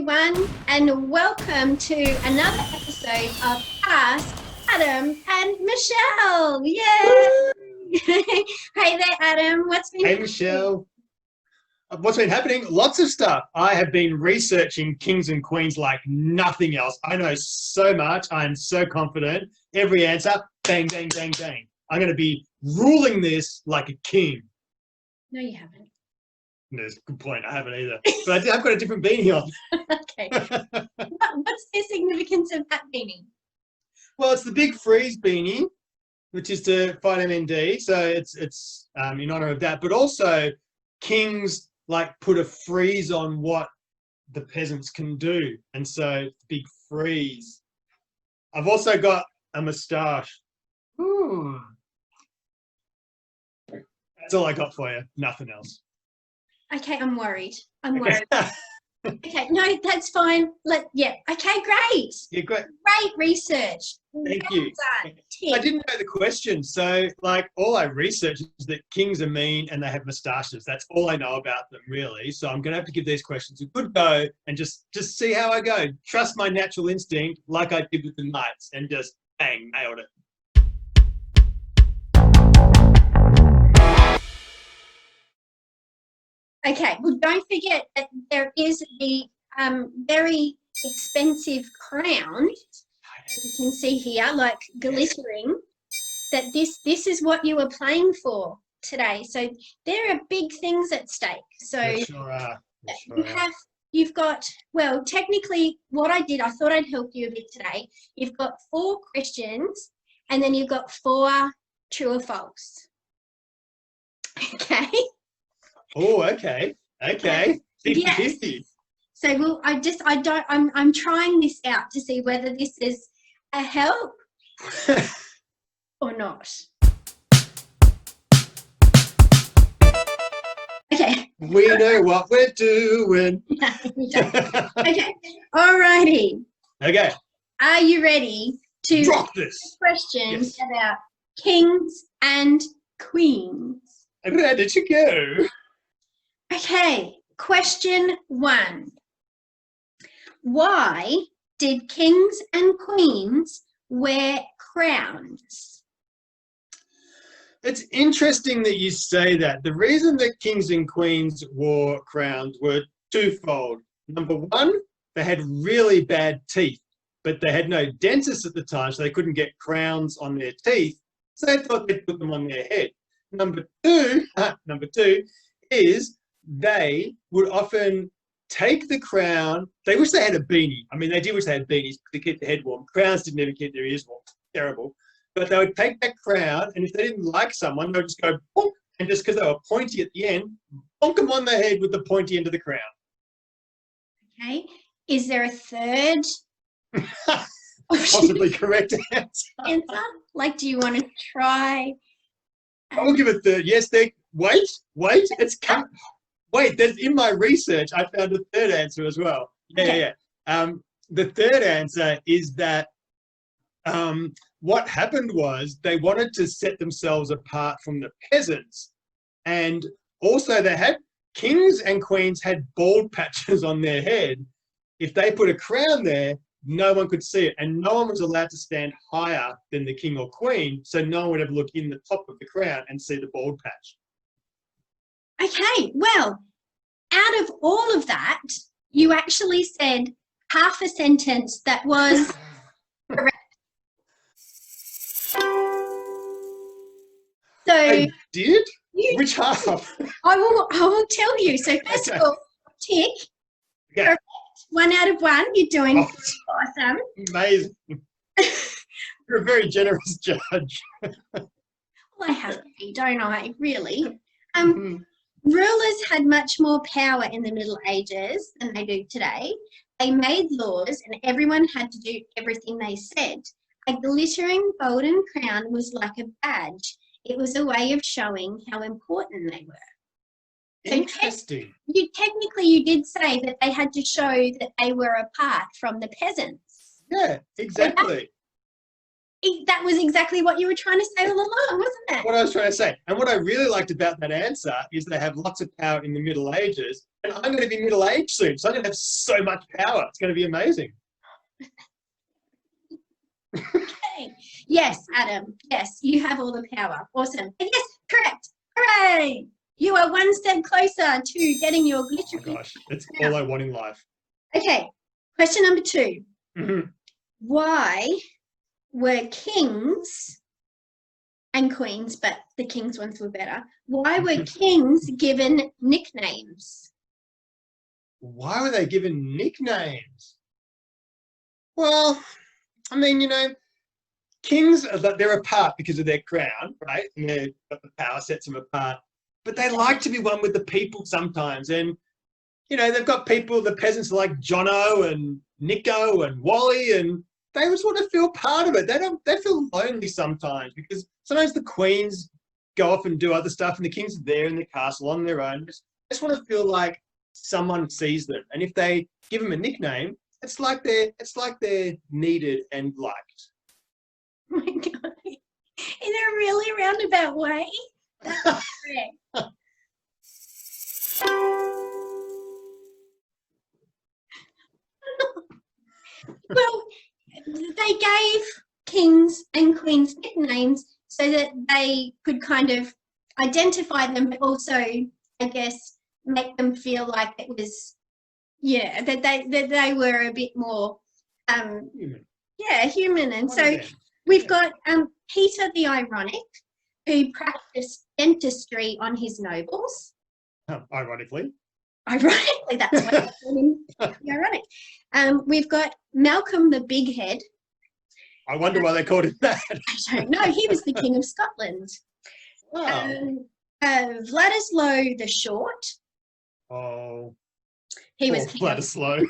everyone, and welcome to another episode of Ask Adam and Michelle. Yay! Hey there, Adam. What's been Hey, happening? Michelle. What's been happening? Lots of stuff. I have been researching kings and queens like nothing else. I know so much. I'm so confident. Every answer, bang, bang, bang, bang. I'm going to be ruling this like a king. No, you haven't. There's a good point. I haven't either. But I've got a different beanie on. Okay. What's the significance of that beanie? Well, it's the big freeze beanie, which is to fight MND. So it's in honor of that. But also, kings like put a freeze on what the peasants can do, and so big freeze. I've also got a moustache. That's all I got for you. Nothing else. Okay, I'm worried. Okay, no, that's fine. Okay, great. Yeah, great. Great research. Thank Well you. done. I Tick. didn't know the question, so all I researched is that kings are mean and they have moustaches. That's all I know about them, really. So I'm going to have to give these questions a good go and just see how I go. Trust my natural instinct, like I did with the knights, and just bang, nailed it. Okay, well, don't forget that there is the very expensive crown that you can see here, like glittering, that this is what you were playing for today. So there are big things at stake. So There sure are. There you sure are. have, you've got, well, technically what I did, I thought I'd help you a bit today. You've got 4 questions and then you've got 4 true or false. Okay. Oh, okay. Okay. 50-50. So I'm trying this out to see whether this is a help or not. Okay. We know what we're doing. No, we don't. Okay. Alrighty. Okay. Are you ready to Drop this. questions Yes. about kings and queens? Ready to go. Okay. Question 1. Why did kings and queens wear crowns? It's interesting that you say that. The reason that kings and queens wore crowns were twofold. Number one, they had really bad teeth, but they had no dentists at the time, so they couldn't get crowns on their teeth, so they thought they'd put them on their head. Number two is they would often take the crown. They wish they had a beanie. I mean, they did wish they had beanies to keep their head warm. Crowns didn't ever keep their ears warm. Terrible. But they would take that crown, and if they didn't like someone, they would just go, bonk, and just because they were pointy at the end, bonk them on the head with the pointy end of the crown. Okay. Is there a third Possibly correct answer? Like, do you want to try? I will give a third. Yes, wait, it's come. Wait, there's in my research, I found a third answer as well. Yeah. The third answer is that what happened was they wanted to set themselves apart from the peasants, and also they had kings and queens had bald patches on their head. If they put a crown there, no one could see it, and no one was allowed to stand higher than the king or queen, so no one would ever look in the top of the crown and see the bald patch. Okay, well, out of all of that, you actually said half a sentence that was correct. So I did? Which half? I will tell you. So first of all, tick. Okay. Correct. 1 out of 1. You're doing awesome. Amazing. You're a very generous judge. Well, I have to be, don't I? Really. Mhm. Rulers had much more power in the Middle Ages than they do today. They made laws and everyone had to do everything they said. A glittering golden crown was like a badge. It was a way of showing how important they were. So Interesting. technically you did say that they had to show that they were apart from the peasants. Yeah, exactly. That was exactly what you were trying to say all along, wasn't it? What I was trying to say. And what I really liked about that answer is they have lots of power in the Middle Ages. And I'm going to be middle-aged soon, so I'm going to have so much power. It's going to be amazing. Okay. Yes, Adam. Yes, you have all the power. Awesome. And yes, correct. Hooray! You are one step closer to getting your glittery. Oh, gosh. It's all I want in life. Okay. Question number 2. Mm-hmm. Why were kings and queens, but the kings ones were better, why were kings given nicknames? Why were they given nicknames? Well, I mean, kings, they're apart because of their crown, right? And the power sets them apart. But they like to be one with the people sometimes. And, they've got people, the peasants are like Jono and Nico and Wally, and they just want to feel part of it. They feel lonely sometimes because sometimes the queens go off and do other stuff and the kings are there in the castle on their own. They just want to feel like someone sees them. And if they give them a nickname, it's like they're needed and liked. Oh my God. In a really roundabout way. That's correct. Well, they gave kings and queens nicknames so that they could kind of identify them, but also, I guess, make them feel like it was, that they were a bit more, Human. Yeah, human. And One so of them. we've got Peter the Ironic, who practiced dentistry on his nobles. Ironically. Ironically, that's what they call him, the Ironic. We've got Malcolm the Big Head. I wonder why they called him that. I don't know. He was the King of Scotland. Wow. Vladislav the Short. Oh. He was Vladislav.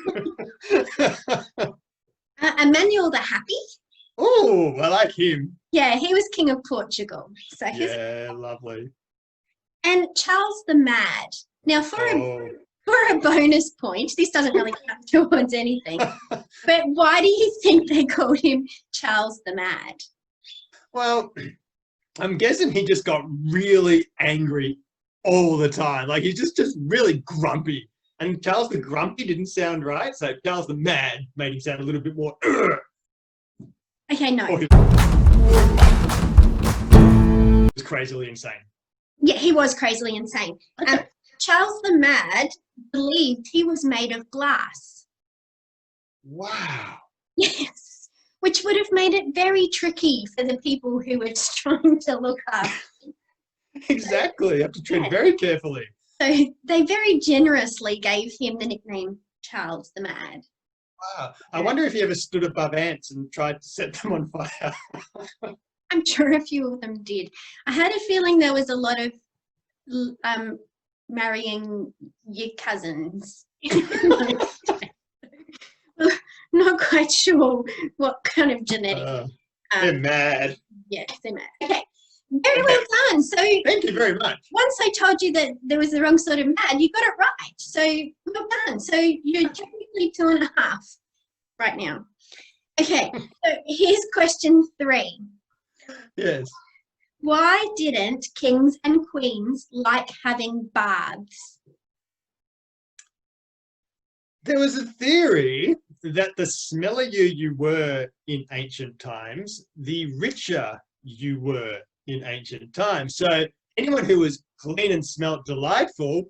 Emmanuel the Happy. Oh, I like him. Yeah, he was King of Portugal. So Lovely. And Charles the Mad. Now, for a bonus point, this doesn't really count towards anything, but why do you think they called him Charles the Mad? Well, I'm guessing he just got really angry all the time. Like he's just really grumpy. And Charles the Grumpy didn't sound right, so Charles the Mad made him sound a little bit more. Okay, no. He was crazily insane. Yeah, he was crazily insane. Okay. Charles the Mad believed he was made of glass. Wow. Yes, which would have made it very tricky for the people who were trying to look up. Exactly. You have to tread very carefully. So they very generously gave him the nickname Charles the Mad. Wow. I wonder if he ever stood above ants and tried to set them on fire. I'm sure a few of them did. I had a feeling there was a lot of marrying your cousins. Not quite sure what kind of genetic. They're mad. Yeah, they're mad. Okay, very well done. So thank you very much. Once I told you that there was the wrong sort of mad, you got it right. So well done. So you're technically 2.5 right now. Okay, so here's question 3. Yes. Why didn't kings and queens like having baths? There was a theory that the smellier you were in ancient times, the richer you were in ancient times. So anyone who was clean and smelt delightful,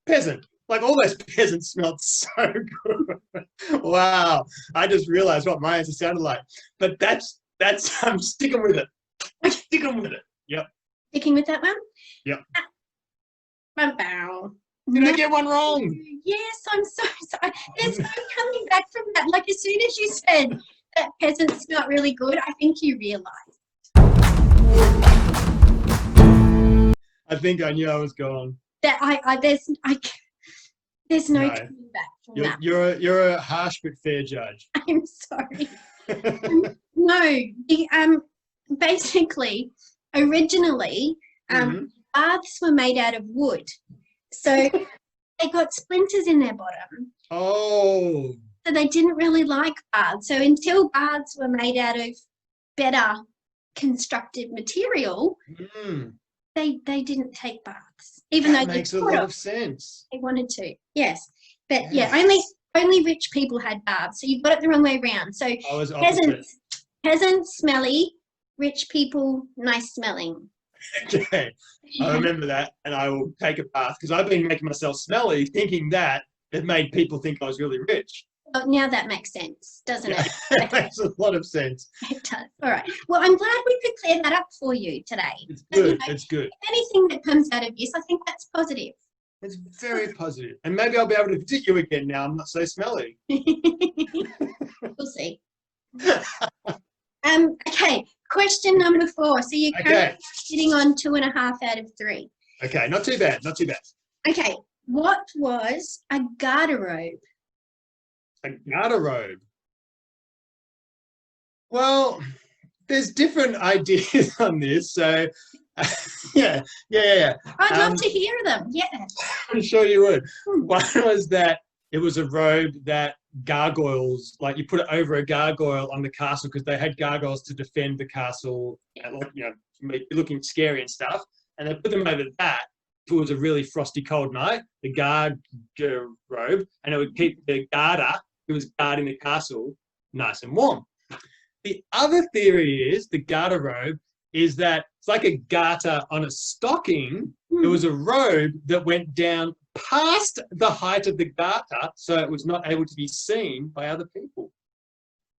peasant. Like all those peasants smelled so good. Wow. I just realized what my answer sounded like. But that's I'm sticking with it. I'm sticking with it. Yep. Sticking with that one? Yep. Bow. Did I get one wrong? Yes, I'm so sorry. There's no coming back from that. Like as soon as you said that peasants smelled really good, I think you realised. I think I knew I was gone. That there's no coming back from that. You're a harsh but fair judge. I'm sorry. No, basically, originally, baths were made out of wood. So they got splinters in their bottom. Oh. So they didn't really like baths. So until baths were made out of better constructed material, they didn't take baths, even That though makes a lot of sense. they wanted to. Yes, but Yes. yeah, only rich people had baths. So you've got it the wrong way around. So I was opposite. peasants smelly, rich people nice smelling. Okay, I remember that, and I will take a bath because I've been making myself smelly, thinking that it made people think I was really rich. Well, now that makes sense, doesn't it? It makes a lot of sense. It does. All right. Well, I'm glad we could clear that up for you today. It's good. It's good. Anything that comes out of this, I think that's positive. It's very positive. And maybe I'll be able to visit you again now. I'm not so smelly. We'll see. Okay, question number 4. So you're currently sitting on 2.5 out of 3. Okay, not too bad. Not too bad. Okay, what was a garderobe? A garderobe. Well, there's different ideas on this. So, yeah. I'd love to hear them. Yeah. I'm sure you would. One was that it was a robe that gargoyles, like you put it over a gargoyle on the castle because they had gargoyles to defend the castle, looking scary and stuff. And they put them over that. If it was a really frosty, cold night, the guard robe, and it would keep the garter who was guarding the castle nice and warm. The other theory is the garter robe is that it's like a garter on a stocking. It was a robe that went down past the height of the garter, so it was not able to be seen by other people.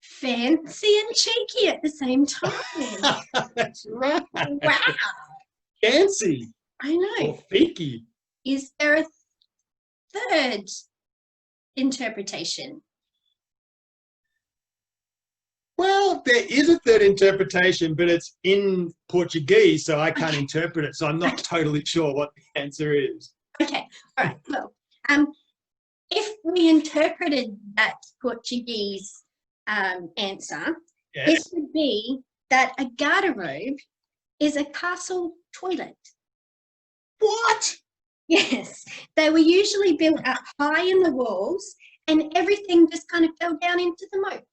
Fancy and cheeky at the same time. That's right. Wow. Fancy. I know. Or freaky. Is there a third interpretation? Well, there is a third interpretation, but it's in Portuguese, so I can't interpret it. So I'm not totally sure what the answer is. Okay, all right. Well, if we interpreted that Portuguese answer, it would be that a garderobe is a castle toilet. What? Yes, they were usually built up high in the walls, and everything just kind of fell down into the moat.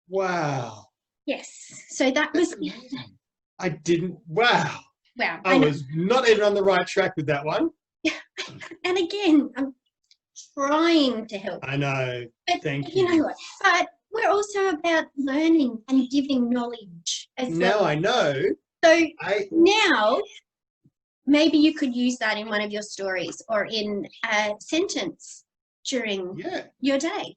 Wow. Yes, so that was. I didn't. Wow. Wow. I was not even on the right track with that one. And again, I'm trying to help. I know. But thank you. You know what? But we're also about learning and giving knowledge as well. Now I know. So now maybe you could use that in one of your stories or in a sentence during your day.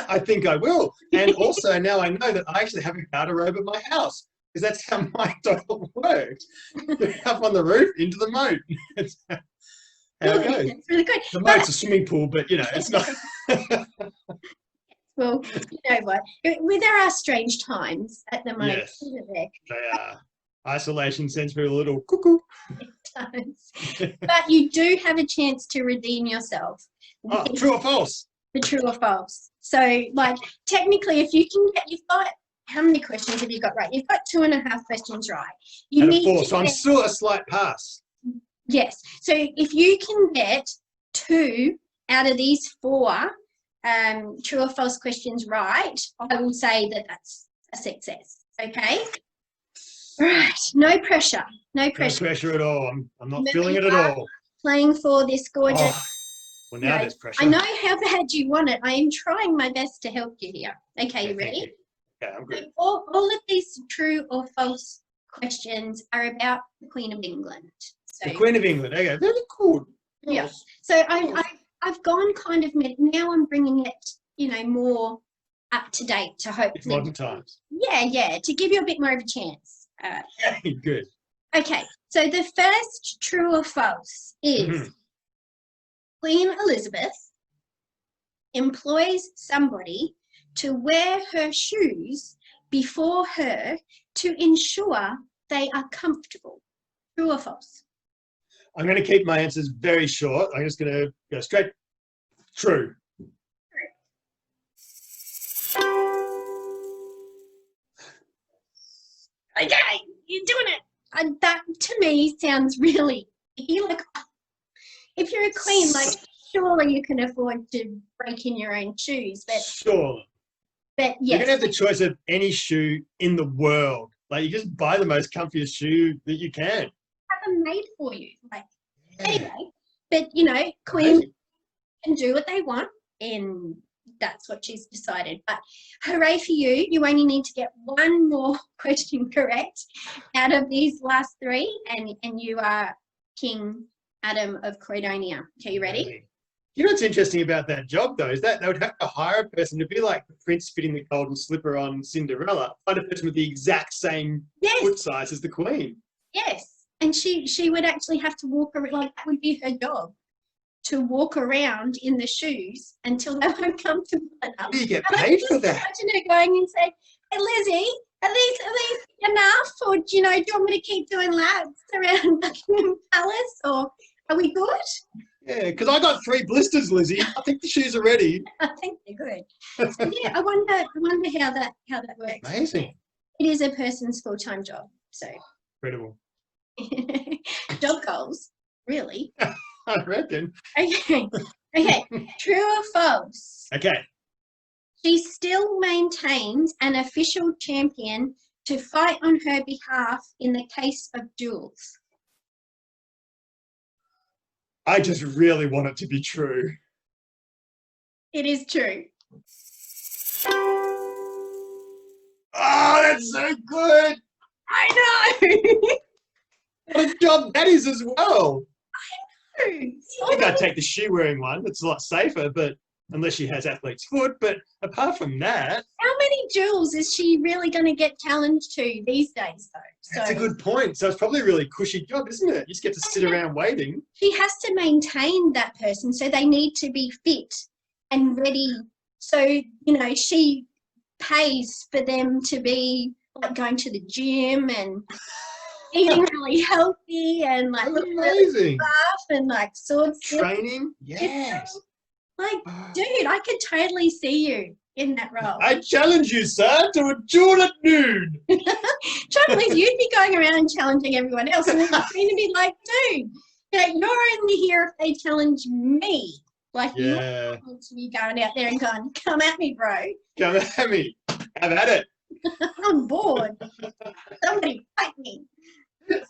I think I will. And also now I know that I actually have a garderobe at my house because that's how my toilet works. Up on the roof, into the moat. That's how it goes. That's really good. The moat's a swimming pool, but it's not. Well, you know what? There are strange times at the moment, isn't there? They are. Isolation sends me a little cuckoo. It does. But you do have a chance to redeem yourself. Oh, true or false? The true or false. So, like, technically, if you can you've got, how many questions have you got right? You've got 2.5 questions right. You need 4, so I'm still a slight pass. Yes. So if you can get 2 out of these 4 true or false questions right, I will say that that's a success. Okay? Right. No pressure. No pressure. No pressure at all. I'm not feeling it at all. Playing for this gorgeous. Oh, well, now there's pressure. I know how bad you want it. I am trying my best to help you here. Okay, you ready? Yeah, I'm good. So all of these true or false questions are about the Queen of England. So, the Queen of England. Okay, very cool. Yeah. So I've gone kind of now. I'm bringing it, more up to date to hopefully modern times. Yeah, to give you a bit more of a chance. Good. Okay. So the first true or false is Queen Elizabeth employs somebody to wear her shoes before her to ensure they are comfortable. True or false? I'm going to keep my answers very short. I'm just going to go straight. True. Okay, you're doing it. That to me sounds really. If you're a queen, like surely you can afford to break in your own shoes. Sure. But You're yes, going to have the choice of any shoe in the world. Like, you just buy the most comfiest shoe that you can. have them made for you. Like, Yeah. anyway, but you know, Queen can do what they want, and that's what she's decided. But hooray for you. You only need to get one more question correct out of these last three, and you are King Adam of Croydonia. Okay, you ready? You know what's interesting about that job, though, is that they would have to hire a person to be like the prince fitting the golden slipper on Cinderella, find a person with the exact same foot size as the queen. Yes. And she would actually have to walk around, like that would be her job, to walk around in the shoes until they were comfortable enough. Do you get paid for that? Imagine her going and saying, "Hey, Lizzie, are these enough? Or, do you want me to keep doing laps around Buckingham Palace? Or are we good?" Yeah, because I got 3 blisters, Lizzie. I think the shoes are ready. I think they're good. So, yeah, I wonder how that works. Amazing. It is a person's full-time job. So Incredible. job goals, really. I reckon. Okay. True or false? Okay. She still maintains an official champion to fight on her behalf in the case of duels. I just really want it to be true. It is true. Oh, that's so good. I know. What a job that is as well. I I think I'd take the shoe-wearing one. It's a lot safer, but unless she has athlete's foot. But apart from that... How many duels is she really going to get challenged to these days, though? That's a good point. So it's probably a really cushy job, isn't it? You just get to sit around waiting. She has to maintain that person, so they need to be fit and ready. So, she pays for them to be like going to the gym and eating really healthy and like That's amazing. buff and like sword Training? Yes. Like, dude, I could totally see you in that role. I challenge you, sir, to a duel at noon. Trouble is, you'd be going around challenging everyone else, and then the queen would be like, dude, you're only here if they challenge me. Like, you're not to be going out there and going, come at me, bro. Come at me. Have at it. I'm bored. Somebody fight me.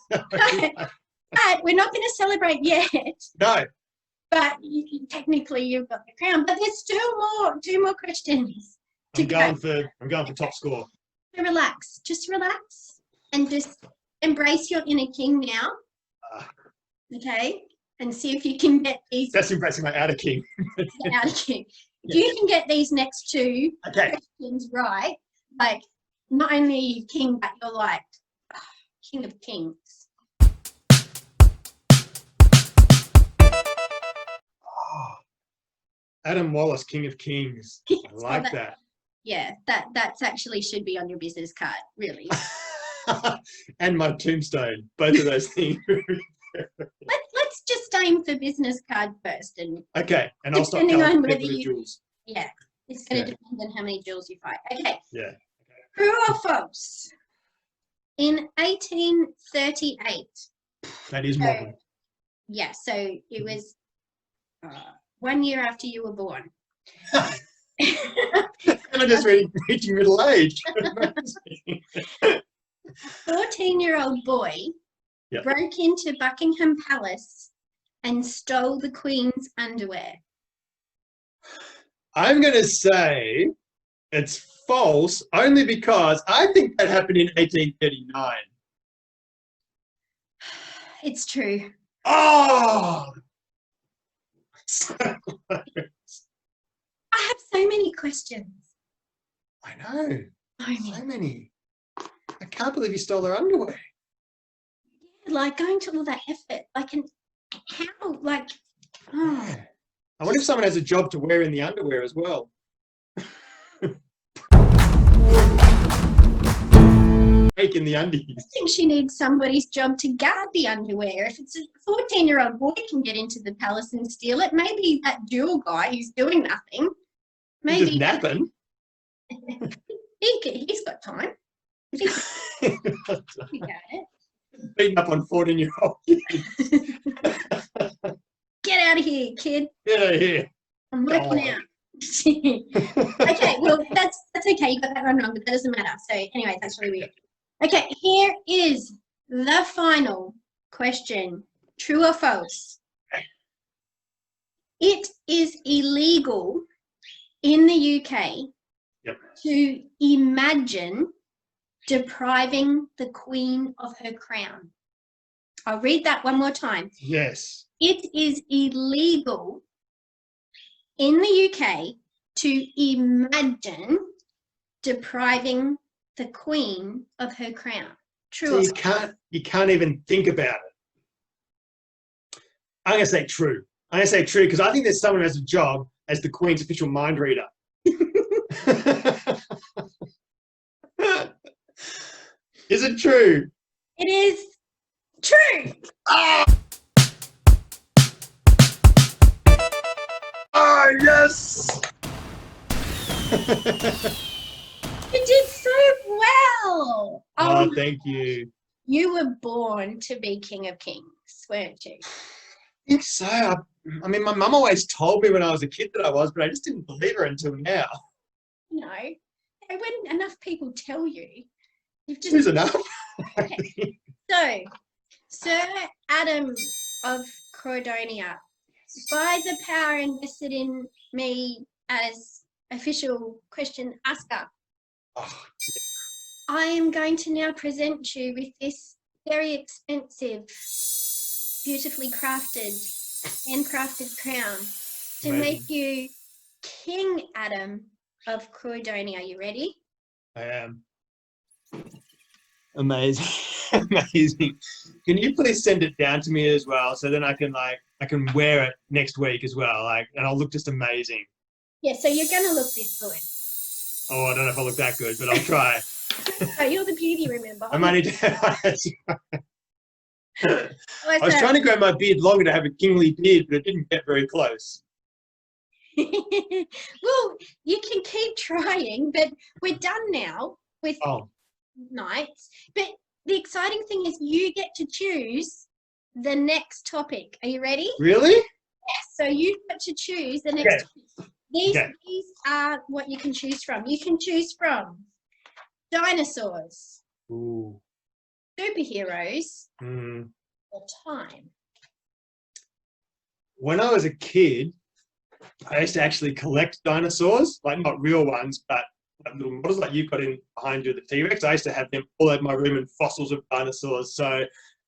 But we're not going to celebrate yet. No. But technically, you've got the crown. But there's two more questions. I'm going for top score. So relax. Just relax and just embrace your inner king now. Okay? And see if you can get these. That's embracing my outer king. Outer king. If you can get these next two questions right, like not only are you king, but you're like king of kings. Adam Wallace, King of Kings. I like that. Yeah, that's actually should be on your business card, really. And my tombstone, both of those things. Let's just aim for business card first, and and I'll stop depending on whether the jewels. Yeah, it's going to depend on how many jewels you fight. Okay. Yeah. True or false? In 1838. That is modern. Yeah, so it was 1 year after you were born. I'm just reaching middle age. 14-year-old boy broke into Buckingham Palace and stole the Queen's underwear. I'm going to say it's false, only because I think that happened in 1839. It's true. Oh! I have so many questions. I know. So many. I can't believe you stole their underwear. Yeah, like going to all that effort. Like, how? Like, I wonder if someone has a job to wear in the underwear as well. In the undies. I think she needs somebody's job to guard the underwear. If it's a 14-year-old boy can get into the palace and steal it, maybe that dual guy who's doing nothing, maybe just napping. He's got time. He got it. Beating up on 14-year-old kids. Get out of here, kid. Get out of here. I'm working out. Okay, well, that's okay. You got that one wrong, but that doesn't matter. So anyway, that's really weird. Okay, here is the final question. True or false? It is illegal in the UK to imagine depriving the Queen of her crown. I'll read that one more time. Yes. It is illegal in the UK to imagine depriving the Queen of her crown. True. So you can't even think about it. I'm going to say true. I'm going to say true because I think there's someone who has a job as the Queen's official mind reader. Is it true? It is true. Oh, yes. You did so well. Oh, thank you. You were born to be King of Kings, weren't you? I think so. I mean, my mum always told me when I was a kid that I was, but I just didn't believe her until now. No, when enough people tell you, you've just... Who's enough? Okay. So, Sir Adam of Croydon, by the power invested in me as official question asker, I am going to now present you with this very expensive, beautifully crafted, handcrafted crown to make you King Adam of Croydon. Are you ready? I am. Amazing. Amazing. Can you please send it down to me as well so then I can wear it next week as well, and I'll look just amazing. Yeah, so you're gonna look this good. Oh, I don't know if I look that good, but I'll try. Oh, you're the beauty, remember? I might need to. I was trying to grow my beard longer to have a kingly beard, but it didn't get very close. Well, you can keep trying, but we're done now with nights. But the exciting thing is you get to choose the next topic. Are you ready? Really? Yes. So you've got to choose the next topic. These are what you can choose from. You can choose from dinosaurs, superheroes, or time. When I was a kid, I used to actually collect dinosaurs, like not real ones, but little models like you've got in behind you, the T-Rex. I used to have them all over my room and fossils of dinosaurs. So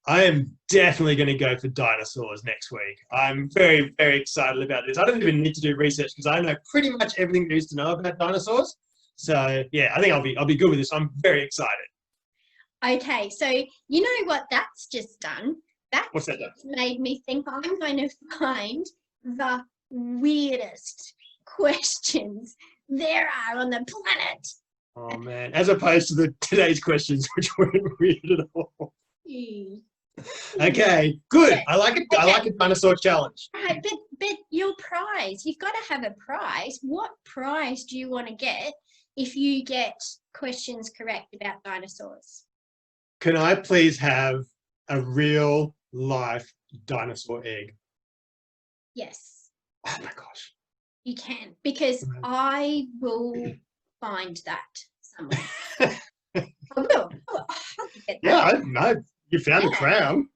I am definitely going to go for dinosaurs next week. I'm very, very excited about this. I don't even need to do research because I know pretty much everything there is to know about dinosaurs. So yeah, I think I'll be good with this. I'm very excited. Okay, so you know what that's just done? What's that done? Made me think I'm going to find the weirdest questions there are on the planet. Oh man, as opposed to today's questions, which weren't weird at all. Okay, good. Yeah. I like it. Okay. I like a dinosaur challenge. Right, but your prize, you've got to have a prize. What prize do you want to get if you get questions correct about dinosaurs? Can I please have a real life dinosaur egg? Yes. Oh my gosh. You can, because I will find that somewhere. I will. I'll get that. Yeah, you found a crown.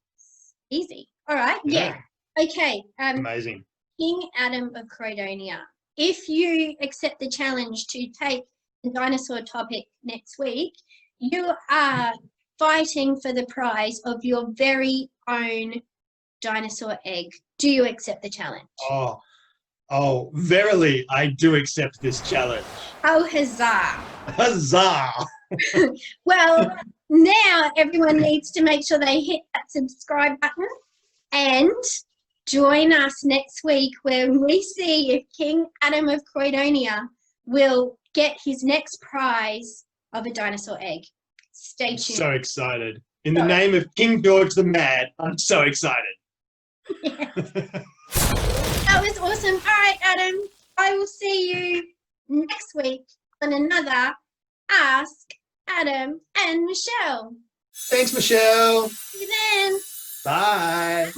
Easy. All right. Yeah. Okay. Amazing. King Adam of Croydon. If you accept the challenge to take the dinosaur topic next week, you are fighting for the prize of your very own dinosaur egg. Do you accept the challenge? Oh, verily, I do accept this challenge. Oh, huzzah. Huzzah. Well, now everyone needs to make sure they hit that subscribe button and join us next week when we see if King Adam of Croydonia will get his next prize of a dinosaur egg. Stay tuned. So excited. In the name of King George the Mad, I'm so excited. Yes. That was awesome. All right, Adam, I will see you next week on another Ask Adam and Michelle. Thanks, Michelle. See you then. Bye.